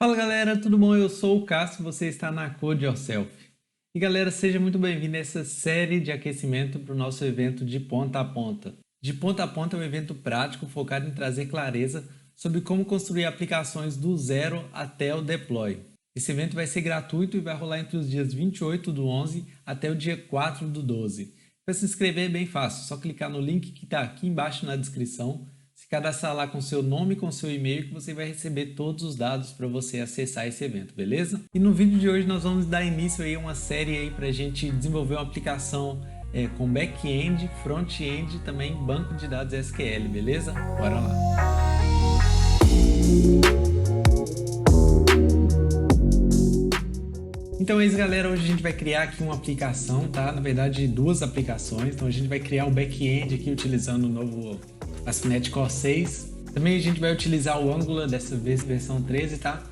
Fala galera, tudo bom? Eu sou o Cássio, você está na Code Yourself. E galera, seja muito bem-vindo a essa série de aquecimento para o nosso evento de ponta a ponta. De ponta a ponta é um evento prático focado em trazer clareza sobre como construir aplicações do zero até o deploy. Esse evento vai ser gratuito e vai rolar entre os dias 28 do 11 até o dia 4 do 12. Para se inscrever é bem fácil, só clicar no link que está aqui embaixo na descrição, se cadastrar lá com seu nome e com seu e-mail que você vai receber todos os dados para você acessar esse evento, beleza? E no vídeo de hoje nós vamos dar início aí a uma série aí para a gente desenvolver uma aplicação com back-end, front-end e também banco de dados SQL, beleza? Bora lá! Então é isso, galera, hoje a gente vai criar aqui uma aplicação, tá? Na verdade, duas aplicações. Então a gente vai criar o back-end aqui utilizando o novo ASP.NET Core 6. Também a gente vai utilizar o Angular, dessa vez versão 13, tá?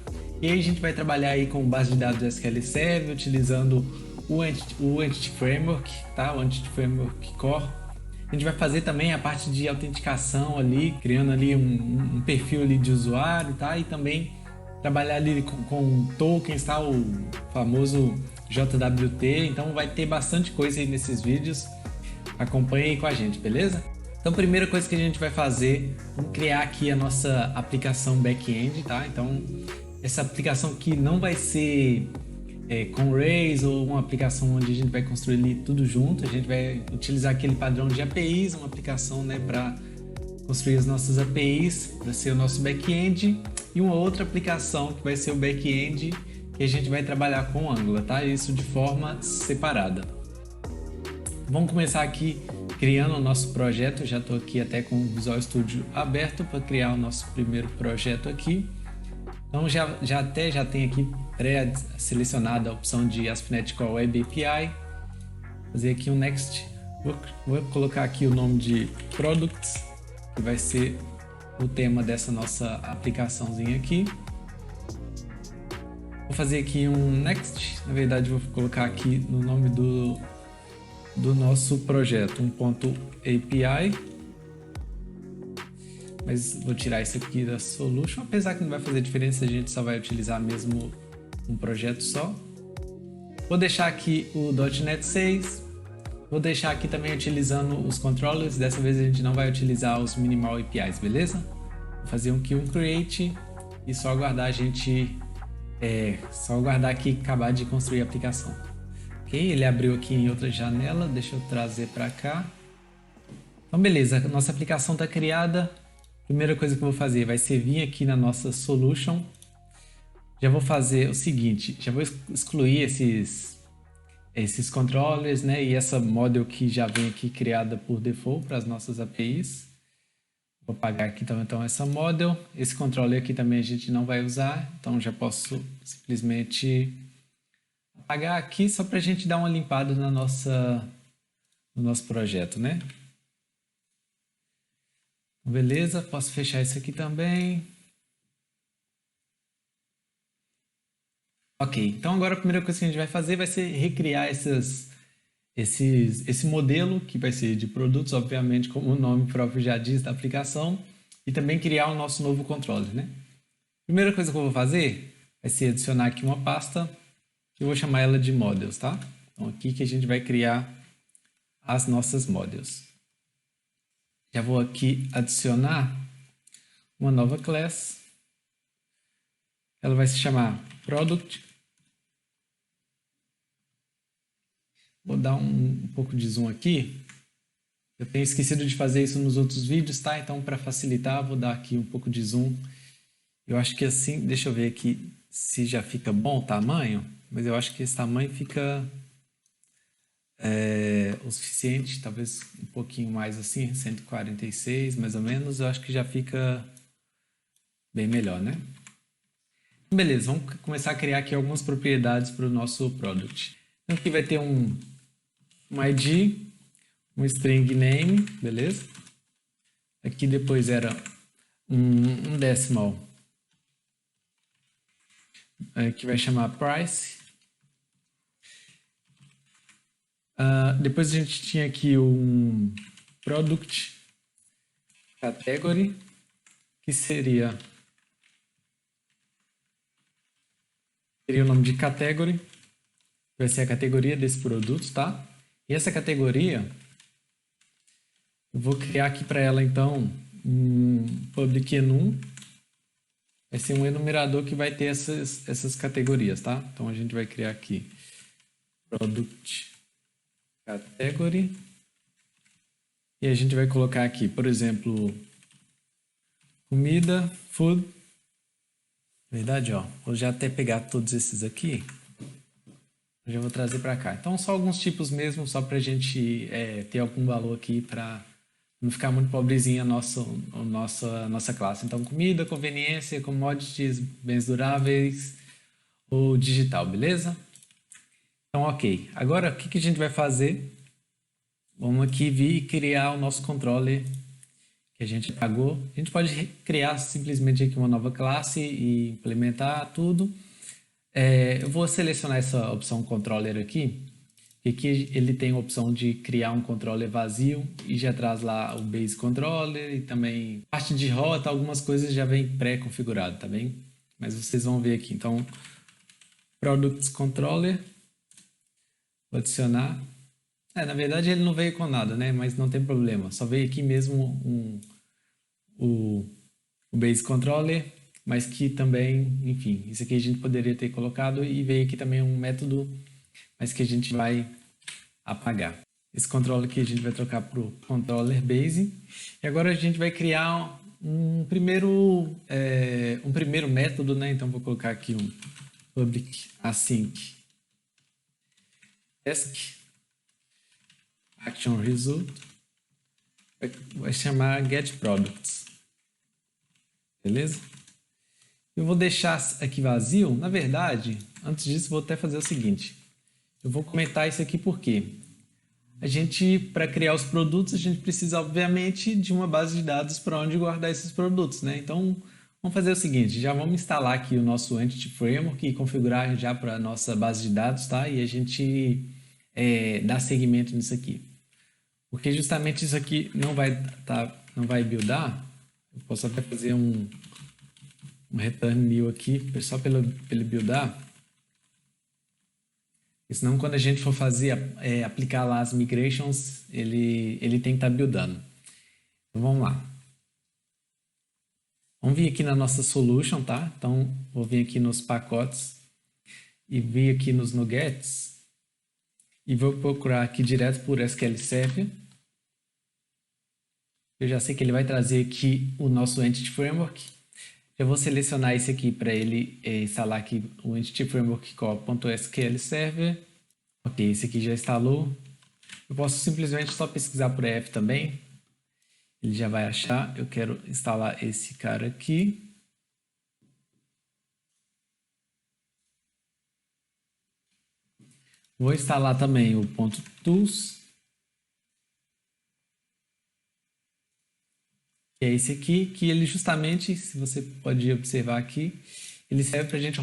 E aí a gente vai trabalhar aí com base de dados SQL Server, utilizando o Entity Framework, tá? O Entity Framework Core. A gente vai fazer também a parte de autenticação ali, criando ali um perfil ali de usuário, tá? E também trabalhar ali com tokens, tá? O famoso JWT. Então vai ter bastante coisa aí nesses vídeos. Acompanhe aí com a gente, beleza? Então, a primeira coisa que a gente vai fazer, vamos criar aqui a nossa aplicação back-end, tá? Então, essa aplicação aqui não vai ser com Rails ou uma aplicação onde a gente vai construir ali tudo junto. A gente vai utilizar aquele padrão de APIs, uma aplicação, né, para construir as nossas APIs, para ser o nosso back-end, e uma outra aplicação que vai ser o back-end que a gente vai trabalhar com o Angular, tá? Isso de forma separada. Vamos começar aqui criando o nosso projeto. Eu já estou aqui até com o Visual Studio aberto para criar o nosso primeiro projeto aqui. Então já tem aqui pré-selecionada a opção de ASP.NET Core Web API. Fazer aqui um Next. Vou colocar aqui o nome de Products, que vai ser o tema dessa nossa aplicaçãozinha aqui. Vou fazer aqui um Next. Na verdade, vou colocar aqui no nome do nosso projeto um ponto API, mas vou tirar isso aqui da solution, apesar que não vai fazer diferença, a gente só vai utilizar mesmo um projeto só. Vou deixar aqui o .NET 6, vou deixar aqui também utilizando os controllers. Dessa vez a gente não vai utilizar os minimal APIs, beleza? Vou fazer um create e só aguardar aqui acabar de construir a aplicação. Ok, ele abriu aqui em outra janela, deixa eu trazer para cá. Então beleza, a nossa aplicação está criada. Primeira coisa que eu vou fazer vai ser vir aqui na nossa solution. Já vou fazer o seguinte, já vou excluir esses controllers, né? E essa model que já vem aqui criada por default para as nossas APIs. Vou apagar aqui então essa model. Esse controller aqui também a gente não vai usar, então já posso simplesmente apagar aqui só para a gente dar uma limpada no nosso projeto, né? Beleza, posso fechar isso aqui também. Ok, então agora a primeira coisa que a gente vai fazer vai ser recriar esse modelo, que vai ser de produtos, obviamente, como o nome próprio já diz, da aplicação, e também criar o nosso novo controller, né? Primeira coisa que eu vou fazer vai ser adicionar aqui uma pasta, que eu vou chamar ela de models, tá? Então aqui que a gente vai criar as nossas models. Já vou aqui adicionar uma nova class. Ela vai se chamar Product. Vou dar um pouco de zoom aqui. Eu tenho esquecido de fazer isso nos outros vídeos, tá? Então, para facilitar, vou dar aqui um pouco de zoom. Eu acho que assim, deixa eu ver aqui se já fica bom o tamanho, mas eu acho que esse tamanho fica o suficiente, talvez um pouquinho mais assim, 146 mais ou menos, eu acho que já fica bem melhor, né? Beleza, vamos começar a criar aqui algumas propriedades para o nosso product. Então aqui vai ter um ID, um string name, beleza? Aqui depois era um decimal, que vai chamar price. Depois a gente tinha aqui um product category, que seria Cria o nome de category, vai ser a categoria desse produto, tá? E essa categoria, eu vou criar aqui para ela, então, um public enum. Vai ser um enumerador que vai ter essas categorias, tá? Então, a gente vai criar aqui product category. E a gente vai colocar aqui, por exemplo, comida, food. Verdade, ó. Vou já até pegar todos esses aqui. Eu já vou trazer para cá. Então, só alguns tipos mesmo, só para a gente ter algum valor aqui para não ficar muito pobrezinha a nossa classe. Então, comida, conveniência, commodities, bens duráveis ou digital, beleza? Então, ok. Agora, o que a gente vai fazer? Vamos aqui vir e criar o nosso controller que a gente pagou. A gente pode criar simplesmente aqui uma nova classe e implementar tudo. Eu vou selecionar essa opção controller aqui, que aqui ele tem a opção de criar um controller vazio e já traz lá o base controller e também parte de rota, algumas coisas já vem pré-configurado, tá bem? Mas vocês vão ver aqui. Então, products controller, vou adicionar. Na verdade ele não veio com nada, né? Mas não tem problema. Só veio aqui mesmo o base controller, mas que também, enfim, isso aqui a gente poderia ter colocado e veio aqui também um método, mas que a gente vai apagar. Esse controller aqui a gente vai trocar para o controller base. E agora a gente vai criar um primeiro método, né? Então vou colocar aqui um public async task action result, vai chamar getProducts, beleza? Eu vou deixar aqui vazio. Na verdade, antes disso vou até fazer o seguinte, eu vou comentar isso aqui porque para criar os produtos, a gente precisa obviamente de uma base de dados para onde guardar esses produtos, né? Então vamos fazer o seguinte, já vamos instalar aqui o nosso Entity Framework e configurar já para a nossa base de dados, tá? E a gente dar seguimento nisso aqui. Porque justamente isso aqui não vai buildar. Eu posso até fazer um return new aqui, só pelo buildar. Porque senão quando a gente for fazer, aplicar lá as migrations, ele tem que estar buildando. Então vamos lá. Vamos vir aqui na nossa solution, tá? Então vou vir aqui nos pacotes e vir aqui nos nuggets e vou procurar aqui direto por SQL Server. Eu já sei que ele vai trazer aqui o nosso Entity Framework. Eu vou selecionar esse aqui para ele instalar aqui o Entity Framework core.sql Server. Ok, esse aqui já instalou. Eu posso simplesmente só pesquisar por EF também. Ele já vai achar. Eu quero instalar esse cara aqui. Vou instalar também o .tools. Que é esse aqui, que ele justamente, se você pode observar aqui, ele serve para a gente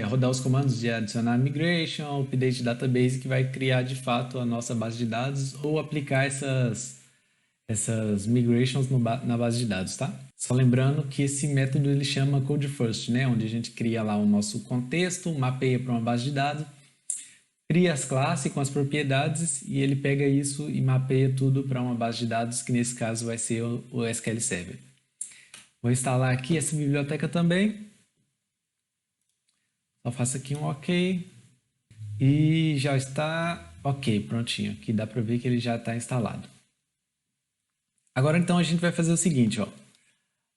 rodar os comandos de adicionar migration, update database, que vai criar de fato a nossa base de dados ou aplicar essas migrations na base de dados, tá? Só lembrando que esse método ele chama code first, né? Onde a gente cria lá o nosso contexto, mapeia para uma base de dados, cria as classes com as propriedades e ele pega isso e mapeia tudo para uma base de dados, que nesse caso vai ser o SQL Server. Vou instalar aqui essa biblioteca também. Só faço aqui um OK. E já está OK, prontinho. Aqui dá para ver que ele já está instalado. Agora então a gente vai fazer o seguinte, ó.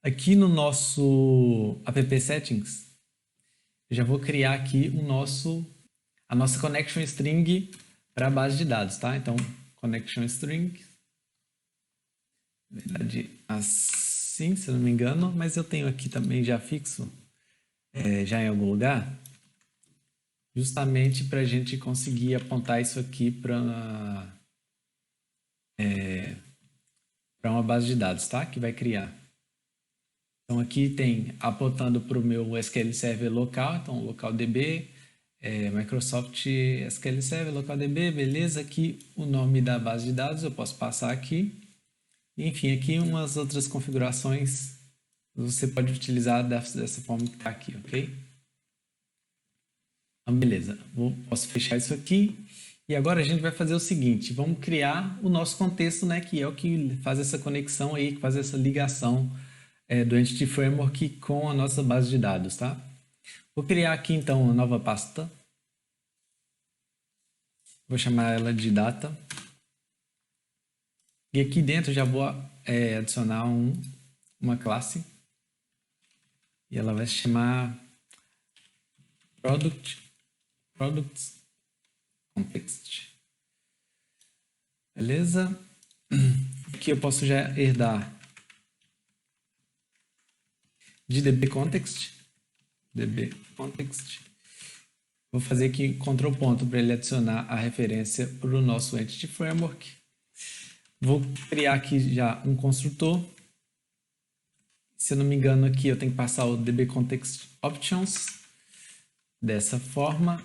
Aqui no nosso app settings, eu já vou criar aqui a nossa connection string para a base de dados, tá? Então, connection string, na verdade, assim, se eu não me engano, mas eu tenho aqui também já fixo, já em algum lugar, justamente para a gente conseguir apontar isso aqui para uma base de dados, tá? Que vai criar. Então, aqui tem apontando para o meu SQL Server local, então localDB, Microsoft SQL Server, localDB, beleza. Aqui o nome da base de dados, eu posso passar aqui. Enfim, aqui umas outras configurações você pode utilizar dessa forma que está aqui, ok? Então, beleza. Posso fechar isso aqui. E agora a gente vai fazer o seguinte, vamos criar o nosso contexto, né, que é o que faz essa conexão aí, que faz essa ligação do Entity Framework com a nossa base de dados, tá? Vou criar aqui então uma nova pasta. Vou chamar ela de data. E aqui dentro já vou adicionar uma classe. E ela vai se chamar Products Context. Beleza? Aqui eu posso já herdar de dbContext. Vou fazer aqui Ctrl ponto para ele adicionar a referência para o nosso Entity Framework. Vou criar aqui já um construtor. Se eu não me engano aqui eu tenho que passar o dbContext Options. Dessa forma.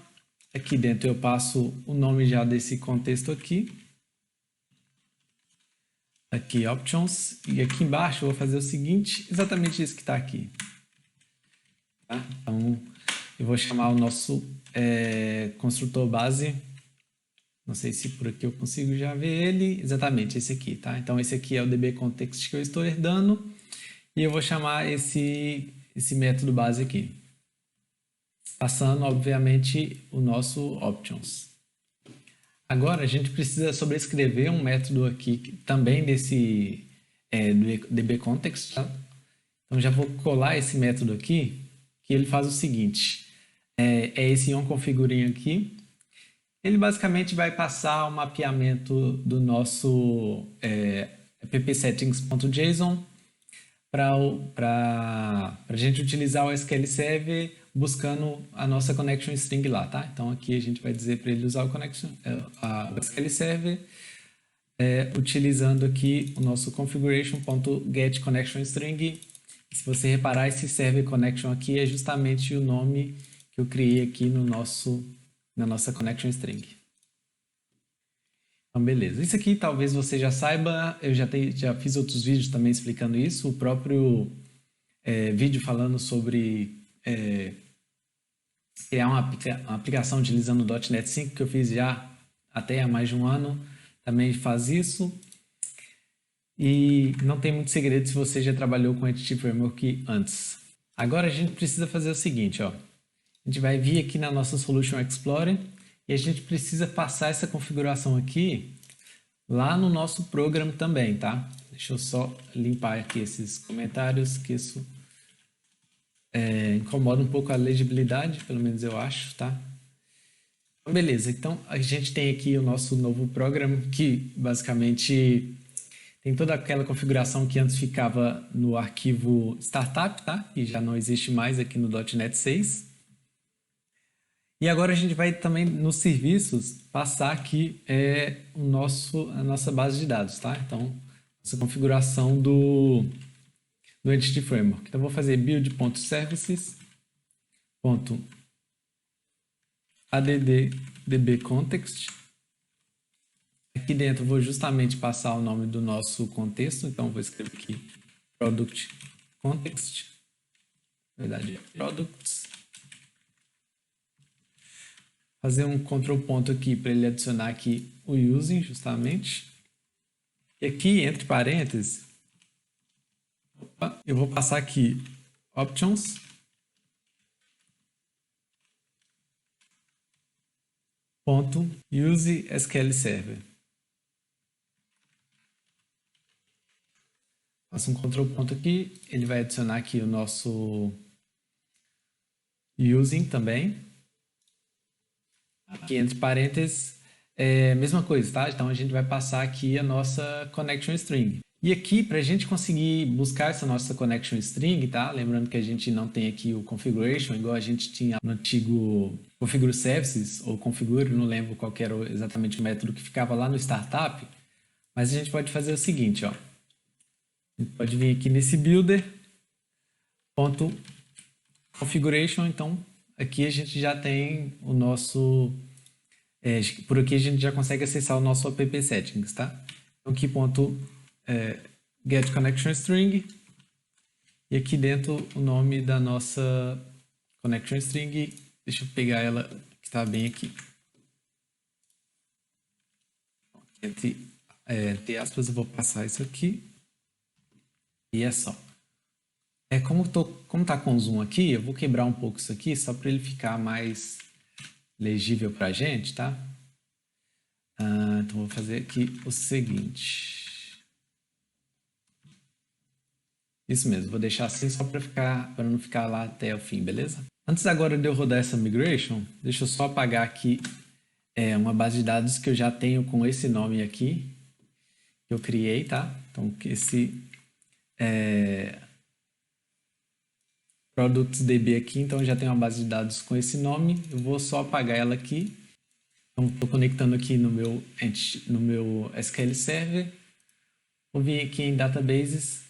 Aqui dentro eu passo o nome já desse contexto aqui. Aqui Options. E aqui embaixo eu vou fazer o seguinte, exatamente isso que está aqui. Tá? Então eu vou chamar o nosso construtor base. Não sei se por aqui eu consigo já ver ele. Exatamente, esse aqui, tá? Então esse aqui é o dbContext que eu estou herdando. E eu vou chamar esse método base aqui. Passando, obviamente, o nosso options. Agora, a gente precisa sobrescrever um método aqui também desse do dbContext. Tá? Então, já vou colar esse método aqui, que ele faz o seguinte. É esse onConfiguring aqui. Ele basicamente vai passar o mapeamento do nosso appsettings.json para a gente utilizar o SQL Server buscando a nossa connection string lá, tá? Então aqui a gente vai dizer para ele usar o SQL Server utilizando aqui o nosso configuration.getConnectionString. E se você reparar, esse server connection aqui é justamente o nome que eu criei aqui na nossa connection string. Então, beleza. Isso aqui talvez você já saiba, eu já fiz outros vídeos também explicando isso. O próprio vídeo falando sobre criar uma aplicação utilizando o .NET 5, que eu fiz já até há mais de um ano, também faz isso. E não tem muito segredo se você já trabalhou com Entity Framework antes. Agora a gente precisa fazer o seguinte, ó. A gente vai vir aqui na nossa Solution Explorer e a gente precisa passar essa configuração aqui lá no nosso programa também, tá? Deixa eu só limpar aqui esses comentários, que isso incomoda um pouco a legibilidade, pelo menos eu acho, tá? Beleza, então a gente tem aqui o nosso novo programa que basicamente tem toda aquela configuração que antes ficava no arquivo startup, tá? E já não existe mais aqui no .NET 6. E agora a gente vai também nos serviços passar aqui a nossa base de dados, tá? Então, essa configuração do Entity Framework. Então, eu vou fazer build.services.add-dbcontext. Aqui dentro eu vou justamente passar o nome do nosso contexto. Então, eu vou escrever aqui product context. Na verdade, é products. Fazer um Ctrl ponto aqui para ele adicionar aqui o using, justamente. E aqui, entre parênteses, eu vou passar aqui options. Ponto use SQL Server. Faço um Ctrl ponto aqui, ele vai adicionar aqui o nosso using também. Aqui entre parênteses, mesma coisa, tá? Então a gente vai passar aqui a nossa connection string. E aqui, para a gente conseguir buscar essa nossa connection string, tá? Lembrando que a gente não tem aqui o configuration, igual a gente tinha no antigo configure services, ou configure, não lembro qual era exatamente o método que ficava lá no startup, mas a gente pode fazer o seguinte, ó. A gente pode vir aqui nesse builder, ponto configuration, então aqui a gente já tem o nosso... por aqui a gente já consegue acessar o nosso app settings, tá? Então aqui ponto get connection string e aqui dentro o nome da nossa connection string, deixa eu pegar ela que está bem aqui. Entre aspas, eu vou passar isso aqui. E é só. Como tá com zoom aqui, eu vou quebrar um pouco isso aqui, só para ele ficar mais legível para a gente, tá? Então, vou fazer aqui o seguinte. Isso mesmo, vou deixar assim só para não ficar lá até o fim, beleza? Antes agora de eu rodar essa migration, deixa eu só apagar aqui uma base de dados que eu já tenho com esse nome aqui, que eu criei, tá? Então, esse ProductsDB aqui, então eu já tenho uma base de dados com esse nome, eu vou só apagar ela aqui. Então, estou conectando aqui no meu SQL Server, vou vir aqui em Databases,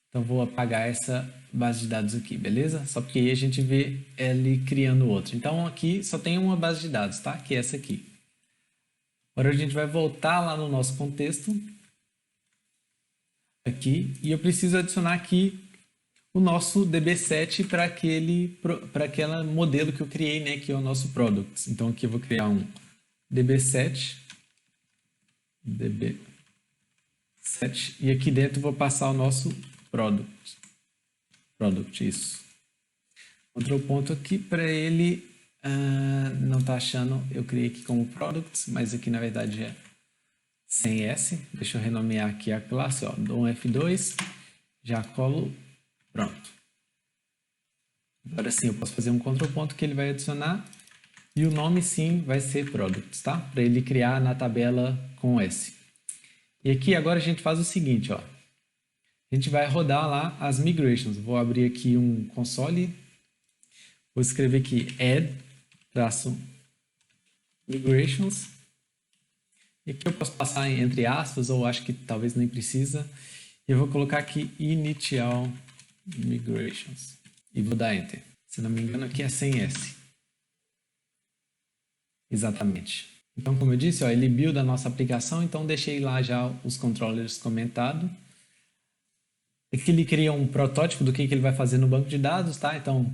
então vou apagar essa base de dados aqui, beleza? Só porque aí a gente vê ele criando outro. Então aqui só tem uma base de dados, tá? Que é essa aqui. Agora a gente vai voltar lá no nosso contexto, aqui, e eu preciso adicionar aqui o nosso DB7 para aquele modelo que eu criei, né? Que é o nosso Products. Então aqui eu vou criar um DB7, e aqui dentro eu vou passar o nosso Product, isso. Outro ponto aqui para ele não tá achando, eu criei aqui como Products, mas aqui na verdade é sem S. Deixa eu renomear aqui a classe, ó, dou um F2, já colo, pronto. Agora sim eu posso fazer um Ctrl ponto que ele vai adicionar e o nome sim vai ser Products, tá? Para ele criar na tabela com S. E aqui agora a gente faz o seguinte, ó. A gente vai rodar lá as migrations. Vou abrir aqui um console. Vou escrever aqui add-migrations. E aqui eu posso passar entre aspas, ou acho que talvez nem precisa. E eu vou colocar aqui initial migrations. E vou dar enter. Se não me engano aqui é sem S. Exatamente. Então, como eu disse, ó, ele builda a nossa aplicação, então deixei lá já os controllers comentados. Aqui ele cria um protótipo do que ele vai fazer no banco de dados, tá? Então,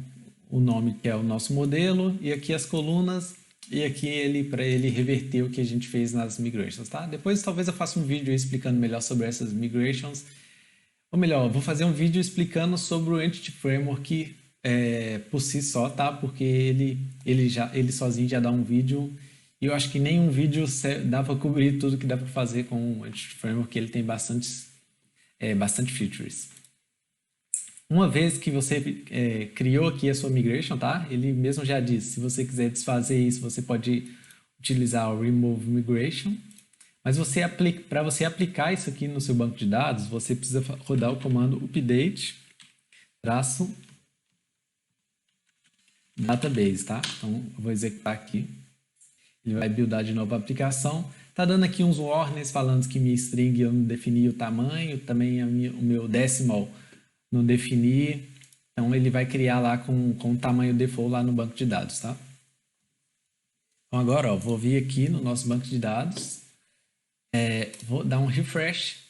o nome que é o nosso modelo, e aqui as colunas, e aqui para ele reverter o que a gente fez nas migrations, tá? Depois talvez eu faça um vídeo explicando melhor sobre essas migrations. Ou melhor, eu vou fazer um vídeo explicando sobre o Entity Framework por si só, tá? Porque ele sozinho já dá um vídeo, e eu acho que nenhum vídeo dá para cobrir tudo que dá para fazer com o Entity Framework, ele tem bastante features. Uma vez que você criou aqui a sua migration, tá? Ele mesmo já disse, se você quiser desfazer isso, você pode utilizar o remove migration. Mas para você aplicar isso aqui no seu banco de dados, você precisa rodar o comando update -database, tá? Então, eu vou executar aqui. Ele vai buildar de novo a aplicação. Tá dando aqui uns warnings falando que minha string eu não defini o tamanho, também o meu decimal não defini. Então ele vai criar lá com o tamanho default lá no banco de dados, tá? Então agora, ó, vou vir aqui no nosso banco de dados, vou dar um refresh.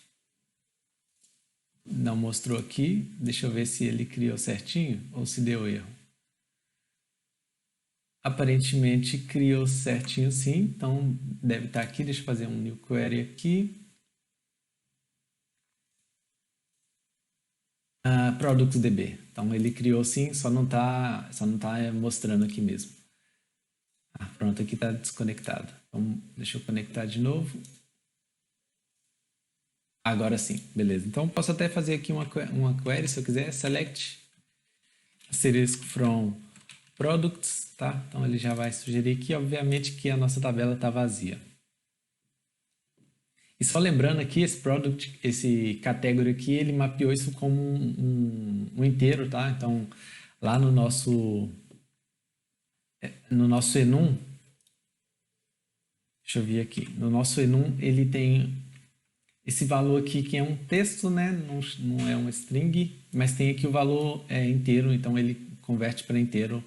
Não mostrou aqui, deixa eu ver se ele criou certinho ou se deu erro. Aparentemente criou certinho sim, então deve estar aqui. Deixa eu fazer um new query aqui. ProductsDB. Então ele criou sim, só não tá mostrando aqui mesmo. Pronto, aqui está desconectado. Então deixa eu conectar de novo. Agora sim, beleza. Então posso até fazer aqui uma query se eu quiser. Select asterisk from products, tá? Então ele já vai sugerir aqui, obviamente, que a nossa tabela está vazia. E só lembrando aqui, esse category aqui, ele mapeou isso como um inteiro, tá? Então, lá no nosso enum, deixa eu ver aqui, no nosso enum ele tem esse valor aqui que é um texto, né? Não é uma string, mas tem aqui o valor inteiro, então ele converte para inteiro.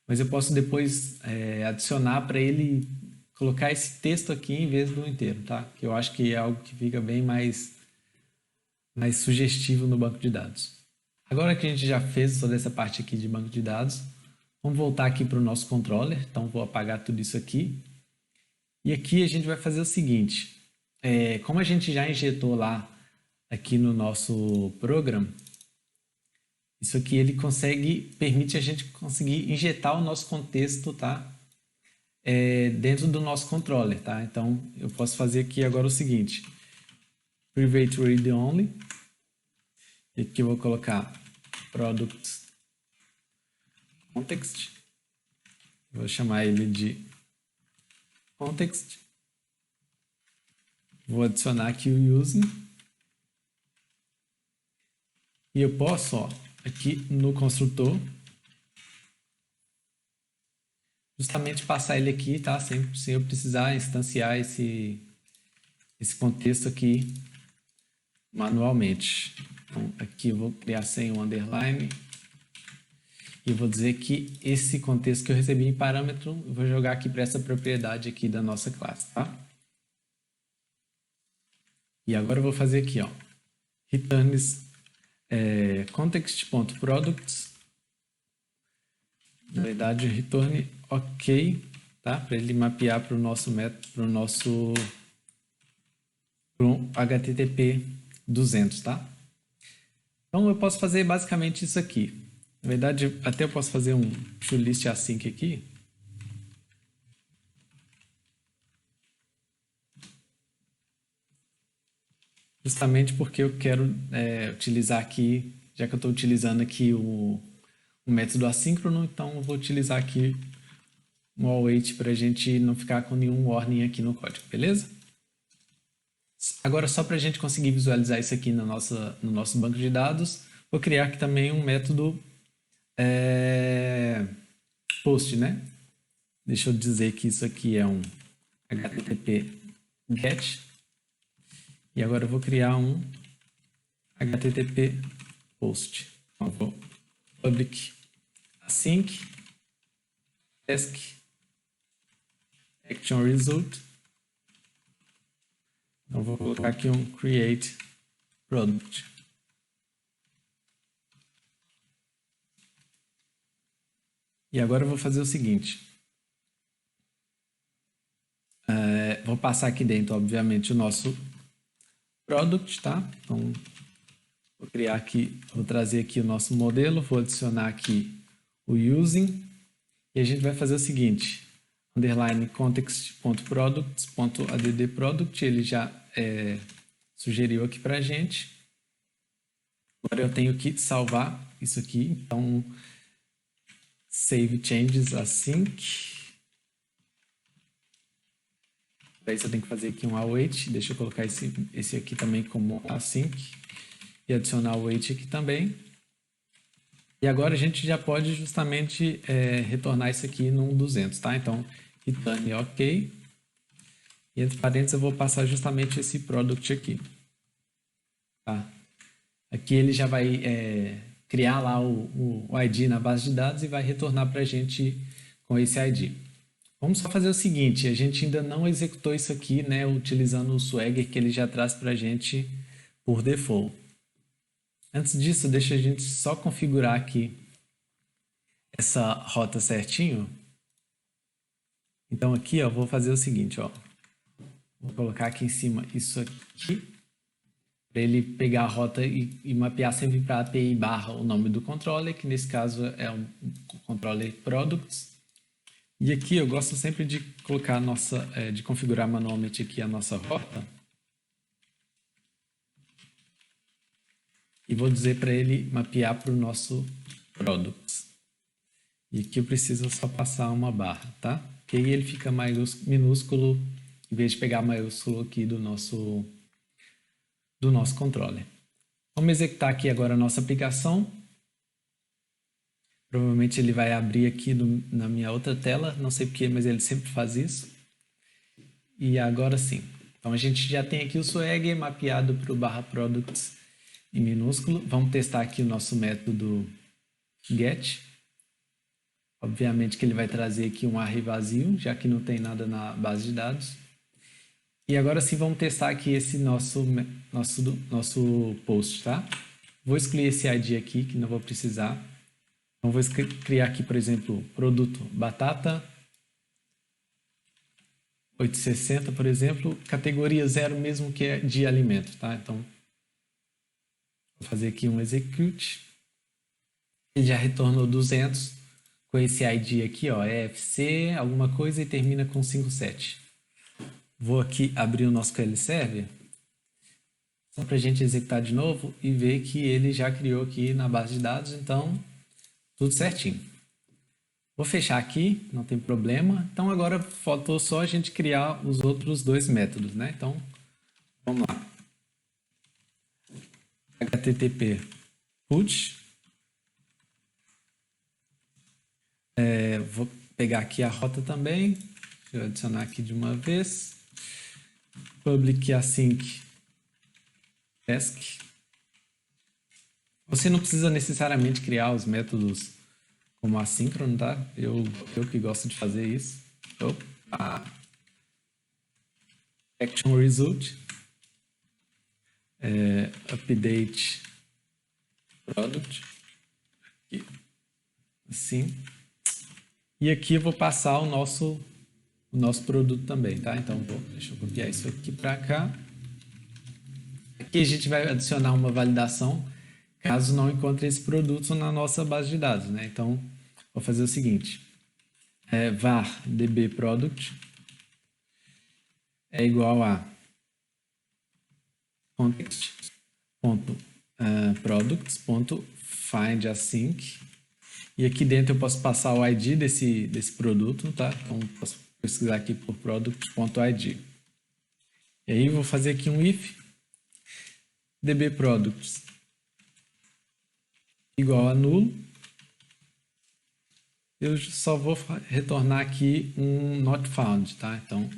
Mas eu posso depois adicionar para ele colocar esse texto aqui em vez do inteiro, tá? Que eu acho que é algo que fica bem mais sugestivo no banco de dados. Agora que a gente já fez toda essa parte aqui de banco de dados, Vamos voltar aqui para o nosso controller, então vou apagar tudo isso aqui. E aqui a gente vai fazer o seguinte, como a gente já injetou lá aqui no nosso programa, isso aqui ele permite a gente conseguir injetar o nosso contexto, tá? Dentro do nosso controller, tá? Então eu posso fazer aqui agora o seguinte, private read only, e aqui eu vou colocar product context, vou chamar ele de context, vou adicionar aqui o using, e eu posso, ó, aqui no construtor, justamente passar ele aqui, tá? Sem eu precisar instanciar esse contexto aqui manualmente. Então, aqui eu vou criar sem o underline. E eu vou dizer que esse contexto que eu recebi em parâmetro, eu vou jogar aqui para essa propriedade aqui da nossa classe, tá? E agora eu vou fazer aqui, ó, returns context.products, na verdade return ok, tá? Para ele mapear para o nosso método, para o HTTP 200, tá? Então eu posso fazer basicamente isso aqui. Na verdade, até eu posso fazer um toList async aqui. Justamente porque eu quero utilizar aqui, já que eu estou utilizando aqui o método assíncrono, então eu vou utilizar aqui um await para a gente não ficar com nenhum warning aqui no código, beleza? Agora, só para a gente conseguir visualizar isso aqui no nosso banco de dados, vou criar aqui também um método post, né? Deixa eu dizer que isso aqui é um HTTP GET. E agora eu vou criar um HTTP post. Então, eu vou public async task action result. Então, eu vou colocar aqui um create product. E agora eu vou fazer o seguinte. Vou passar aqui dentro, obviamente, o nosso product, tá? Então, vou criar aqui, vou trazer aqui o nosso modelo, vou adicionar aqui o using, e a gente vai fazer o seguinte, underline context.products.addProduct, ele já sugeriu aqui pra gente. Agora eu tenho que salvar isso aqui, então save changes async. Para isso eu tenho que fazer aqui um await, deixa eu colocar esse aqui também como async e adicionar o await aqui também. E agora a gente já pode justamente retornar isso aqui num 200, tá? Então, return ok. E entre parênteses eu vou passar justamente esse product aqui. Tá? Aqui ele já vai criar lá o ID na base de dados e vai retornar para a gente com esse ID. Vamos só fazer o seguinte, a gente ainda não executou isso aqui, né, utilizando o Swagger que ele já traz para a gente por default. Antes disso, deixa a gente só configurar aqui essa rota certinho. Então aqui, ó, vou fazer o seguinte, ó, vou colocar aqui em cima isso aqui, para ele pegar a rota e mapear sempre para API barra o nome do controller, que nesse caso é um controller products. E aqui eu gosto sempre de colocar de configurar manualmente aqui a nossa rota. E vou dizer para ele mapear para o nosso products. E aqui eu preciso só passar uma barra, tá? Que aí ele fica minúsculo, em vez de pegar maiúsculo aqui do nosso controller. Vamos executar aqui agora a nossa aplicação. Provavelmente ele vai abrir aqui na minha outra tela, não sei porquê, mas ele sempre faz isso. E agora sim. Então a gente já tem aqui o Swagger mapeado para o barra products em minúsculo. Vamos testar aqui o nosso método get. Obviamente que ele vai trazer aqui um array vazio, já que não tem nada na base de dados. E agora sim vamos testar aqui esse nosso post, tá? Vou excluir esse ID aqui, que não vou precisar. Então, vou criar aqui, por exemplo, produto batata 860, por exemplo, categoria 0 mesmo, que é de alimento, tá? Então, vou fazer aqui um execute. Ele já retornou 200 com esse ID aqui, ó, EFC, alguma coisa, e termina com 57. Vou aqui abrir o nosso SQL Server, só para a gente executar de novo e ver que ele já criou aqui na base de dados, então tudo certinho. Vou fechar aqui, não tem problema. Então agora faltou só a gente criar os outros dois métodos, né? Então, vamos lá. HTTP put. Vou pegar aqui a rota também. Deixa eu adicionar aqui de uma vez. Public async task. Você não precisa necessariamente criar os métodos como assíncrono, tá? Eu que gosto de fazer isso. Opa! Action result. Update product. Aqui. Assim. E aqui eu vou passar o nosso produto também, tá? Então, deixa eu copiar isso aqui para cá. Aqui a gente vai adicionar uma validação caso não encontre esse produto na nossa base de dados, né? Então, vou fazer o seguinte. Var dbProduct é igual a context.products.findAsync. E aqui dentro eu posso passar o ID desse produto, tá? Então, posso pesquisar aqui por product.id. E aí, vou fazer aqui um if dbProducts igual a nulo. Eu só vou retornar aqui um not found, tá? Então,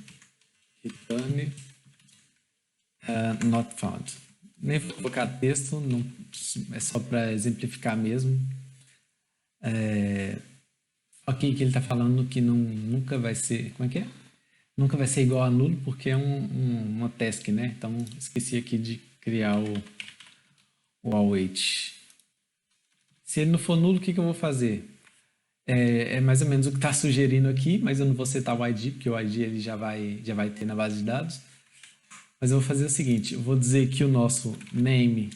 return not found. Nem vou colocar texto, não, é só para exemplificar mesmo. Ok, que ele está falando que nunca vai ser, como é que é? Nunca vai ser igual a nulo, porque é uma task, né? Então, esqueci aqui de criar o await. Se ele não for nulo, o que eu vou fazer? É mais ou menos o que está sugerindo aqui, mas eu não vou setar o ID, porque o ID ele já vai ter na base de dados. Mas eu vou fazer o seguinte, eu vou dizer que o nosso name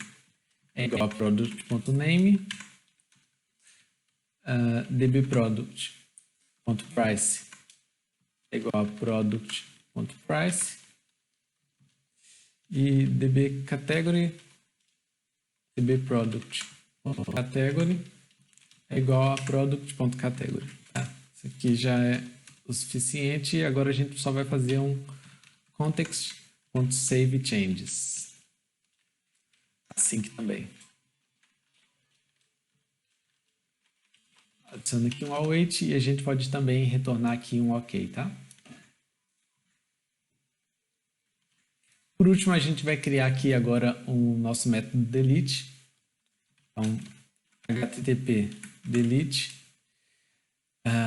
é igual a product.name, dbProduct.price é igual a product.price e dbCategory, dbProduct.category é igual a product.category. Tá? Isso aqui já é o suficiente e agora a gente só vai fazer um context.saveChanges. Async também. Adiciono aqui um await e a gente pode também retornar aqui um ok, tá? Por último, a gente vai criar aqui agora o nosso método delete. Então, http delete.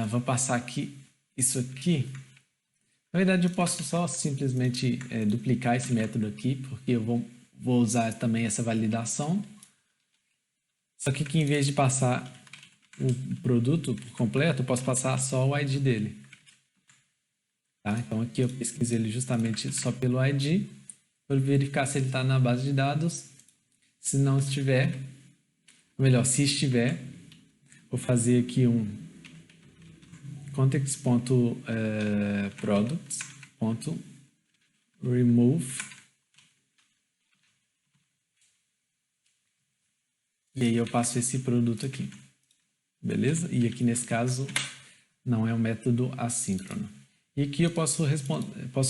Vou passar aqui isso aqui. Na verdade, eu posso só simplesmente duplicar esse método aqui, porque eu vou usar também essa validação. Só que aqui, em vez de passar o produto por completo, eu posso passar só o ID dele. Tá? Então, aqui eu pesquiso ele justamente só pelo ID, para verificar se ele está na base de dados. Se não estiver, ou melhor, se estiver, vou fazer aqui um context.products.remove. E aí eu passo esse produto aqui. Beleza? E aqui nesse caso não é um método assíncrono. E aqui eu posso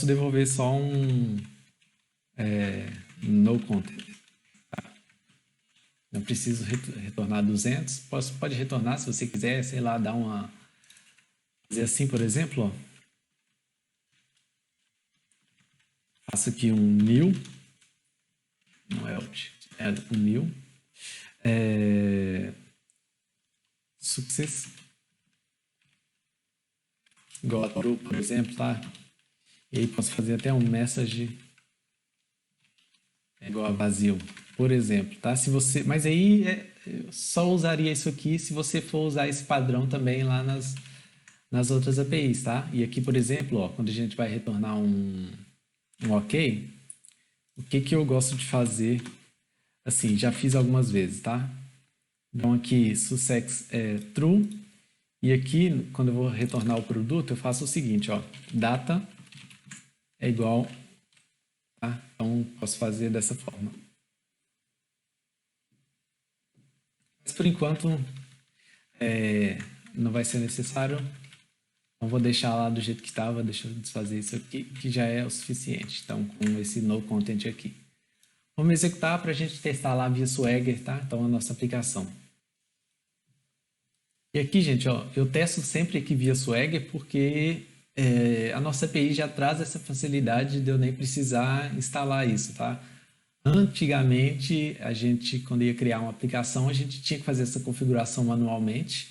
devolver só um no content. Tá? Não preciso retornar 200. Pode retornar se você quiser, sei lá, fazer assim, por exemplo, ó. Faço aqui um new, não é um new, success, igual a true, por exemplo, tá? E aí posso fazer até um message igual a vazio, por exemplo, tá? Se você, mas aí eu só usaria isso aqui se você for usar esse padrão também lá nas outras APIs, tá? E aqui, por exemplo, ó, quando a gente vai retornar um OK, o que que eu gosto de fazer, assim, já fiz algumas vezes, tá? Então aqui, success é true, e aqui, quando eu vou retornar o produto, eu faço o seguinte, ó, data é igual, tá? Então, posso fazer dessa forma. Mas, por enquanto, não vai ser necessário. Então, vou deixar lá do jeito que estava, deixa eu desfazer isso aqui, que já é o suficiente. Então, com esse no content aqui. Vamos executar para a gente testar lá via Swagger, tá? Então, a nossa aplicação. E aqui, gente, ó, eu testo sempre aqui via Swagger porque a nossa API já traz essa facilidade de eu nem precisar instalar isso, tá? Antigamente, a gente, quando ia criar uma aplicação, a gente tinha que fazer essa configuração manualmente,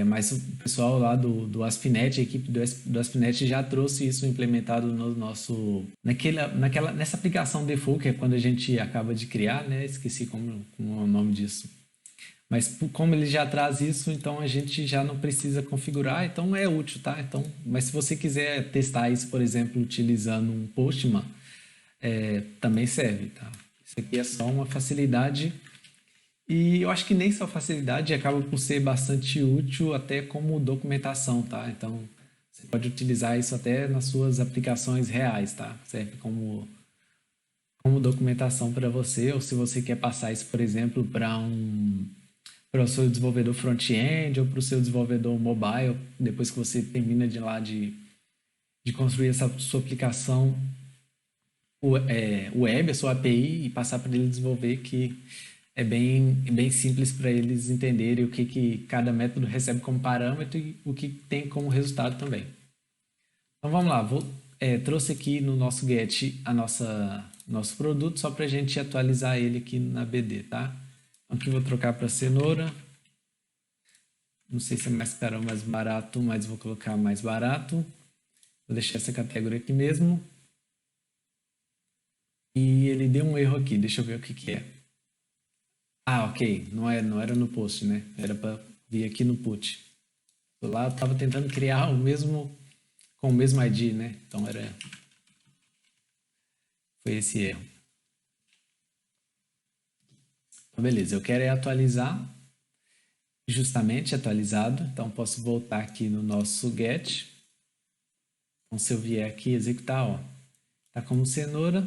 mas o pessoal lá do ASP.NET, a equipe do ASP.NET já trouxe isso implementado no nosso... nessa aplicação default, que é quando a gente acaba de criar, né? Esqueci como é o nome disso. Mas como ele já traz isso, então a gente já não precisa configurar, então é útil, tá? Então, mas se você quiser testar isso, por exemplo, utilizando um Postman, também serve, tá? Isso aqui é só uma facilidade e eu acho que nem só facilidade, acaba por ser bastante útil até como documentação, tá? Então, você pode utilizar isso até nas suas aplicações reais, tá? Serve como documentação para você, ou se você quer passar isso, por exemplo, para o seu desenvolvedor front-end ou para o seu desenvolvedor mobile, depois que você termina de construir essa sua aplicação web, a sua API, e passar para ele desenvolver, que é bem simples para eles entenderem o que cada método recebe como parâmetro e o que tem como resultado também. Então vamos lá, trouxe aqui no nosso get nosso produto só para a gente atualizar ele aqui na BD, tá? Aqui vou trocar para cenoura. Não sei se é mais caro ou mais barato, mas vou colocar mais barato. Vou deixar essa categoria aqui mesmo. E ele deu um erro aqui, deixa eu ver o que é. Ah, ok, não era no post, né? Era para vir aqui no put. Lá eu estava tentando criar com o mesmo ID, né? Então foi esse erro. Então, beleza, eu quero atualizar, justamente atualizado, então posso voltar aqui no nosso get. Então, se eu vier aqui executar, ó, tá como cenoura,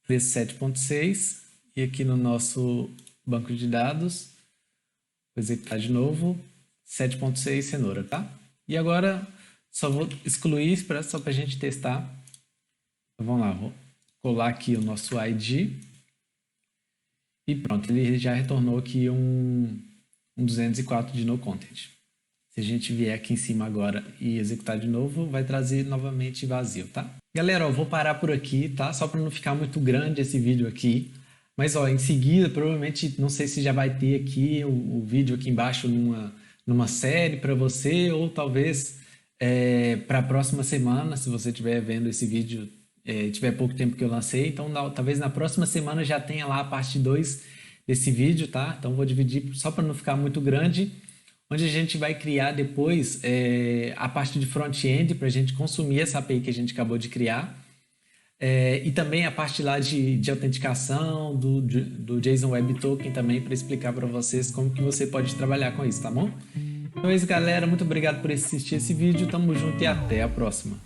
preço 7.6, e aqui no nosso banco de dados, vou executar de novo, 7.6 cenoura, tá? E agora só vou excluir só para a gente testar. Então, vamos lá, vou colar aqui o nosso ID. E pronto, ele já retornou aqui um 204 de no content. Se a gente vier aqui em cima agora e executar de novo, vai trazer novamente vazio, tá? Galera, ó, vou parar por aqui, tá? Só para não ficar muito grande esse vídeo aqui. Mas, ó, em seguida, provavelmente, não sei se já vai ter aqui o vídeo aqui embaixo numa série para você, ou talvez para a próxima semana, se você estiver vendo esse vídeo, tiver pouco tempo que eu lancei, então talvez na próxima semana já tenha lá a parte 2 desse vídeo, tá? Então vou dividir só para não ficar muito grande, onde a gente vai criar depois a parte de front-end para a gente consumir essa API que a gente acabou de criar, e também a parte lá de autenticação do JSON Web Token também, para explicar para vocês como que você pode trabalhar com isso, tá bom? Então é isso, galera, muito obrigado por assistir esse vídeo, tamo junto e até a próxima.